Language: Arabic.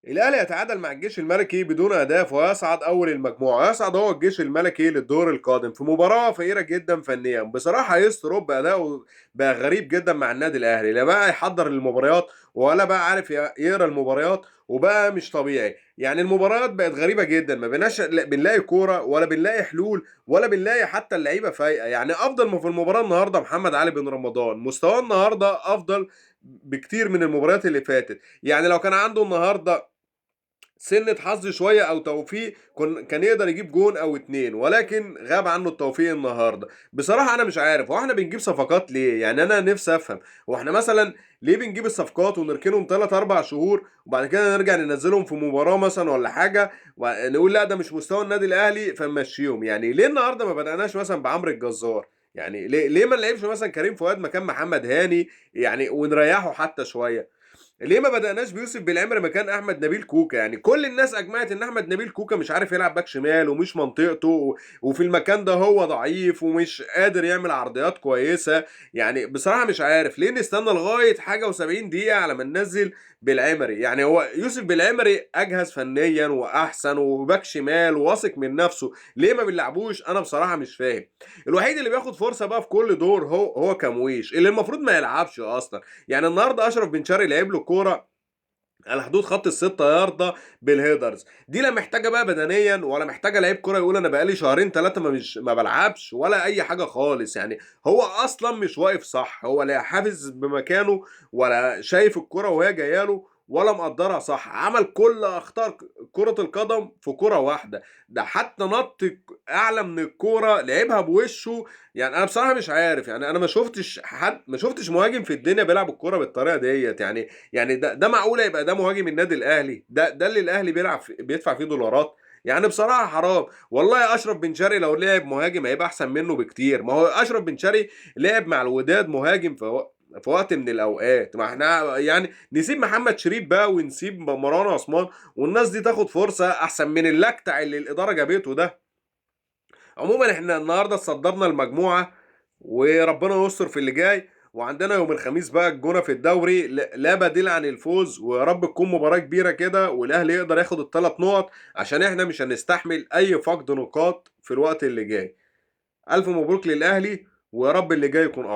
الاهلي يتعادل مع الجيش الملكي بدون اهداف ويصعد اول المجموعه. يصعد هو الجيش الملكي للدور القادم في مباراه فقيره جدا فنيا. بصراحه يستروب اداؤه بقى غريب جدا مع النادي الاهلي، لا بقى يحضر المباريات ولا بقى عارف يقرا المباريات، وبقى مش طبيعي. يعني المباريات بقت غريبه جدا، ما بيناش بنلاقي كوره ولا بنلاقي حلول ولا بنلاقي حتى اللعيبه فايقه. يعني افضل ما في المباراه النهارده محمد علي بن رمضان، مستواه النهارده افضل بكتير من المباريات اللي فاتت. يعني لو كان عنده النهارده سنة حظ شوية او توفيق كان يقدر يجيب جون او اتنين، ولكن غاب عنه التوفيق النهاردة. بصراحة انا مش عارف هو احنا بنجيب صفقات ليه. يعني انا نفسي افهم هو احنا مثلا ليه بنجيب الصفقات ونركنهم 3 4 شهور وبعد كده نرجع ننزلهم في مباراة مثلا ولا حاجة ونقول لا ده مش مستوى النادي الاهلي فنمشيهم. يعني ليه النهارده ما بدأناش مثلا بعمرو الجزار؟ يعني ليه ما نلعبش مثلا كريم فؤاد مكان محمد هاني يعني ونريحه حتى شوية؟ ليه ما بدأناش بيوسف بالعمر مكان احمد نبيل كوكا؟ يعني كل الناس اجمعت ان احمد نبيل كوكا مش عارف يلعب باك شمال ومش منطقته وفي المكان ده هو ضعيف ومش قادر يعمل عرضيات كويسة. يعني بصراحة مش عارف ليه نستنى لغاية حاجة و70 دقيقة على ما ننزل بالعمري. يعني هو يوسف بالعمري اجهز فنيا واحسن وباك شمال وواثق من نفسه، ليه ما بنلعبوش؟ انا بصراحة مش فاهم. الوحيد اللي بياخد فرصة بقى في كل دور هو كمويش اللي المفروض ما يلعبش اصلا. يعني النهارده اشرف بن شرقي لعب له كوره على حدود خط الستة ياردة بالهيدرز، دي لا محتاجه بقى بدنيا ولا محتاجه لعيب كوره يقول انا بقالي شهرين ثلاثه ما بلعبش ولا اي حاجه خالص. يعني هو اصلا مش واقف صح، هو لا حافظ بمكانه ولا شايف الكوره وهي جايه له ولا مقدرها صح. عمل كل اخطاء كرة القدم في كرة واحدة، ده حتى نط اعلى من الكوره لعبها بوشه. يعني انا بصراحه مش عارف، يعني انا ما شفتش مهاجم في الدنيا بيلعب الكوره بالطريقه ديت. يعني ده معقوله يبقى ده مهاجم النادي الاهلي؟ ده اللي الاهلي بيدفع فيه دولارات؟ يعني بصراحه حرام والله. اشرف بن شرقي لو لعب مهاجم هيبقى احسن منه بكتير. ما هو اشرف بن شرقي لعب مع الوداد مهاجم في وقت من الاوقات. ما احنا يعني نسيب محمد شريف بقى ونسيب مروان عثمان والناس دي تاخد فرصه احسن من اللكتع اللي الاداره جابته ده. عموما احنا النهارده صدرنا المجموعه وربنا يستر في اللي جاي. وعندنا يوم الخميس بقى الجونه في الدوري، لا بديل عن الفوز، ويا رب تكون مباراه كبيره كده والاهلي يقدر ياخد ال3 نقط عشان احنا مش هنستحمل اي فقد نقاط في الوقت اللي جاي. الف مبروك للاهلي ويا رب اللي جاي يكون افضل.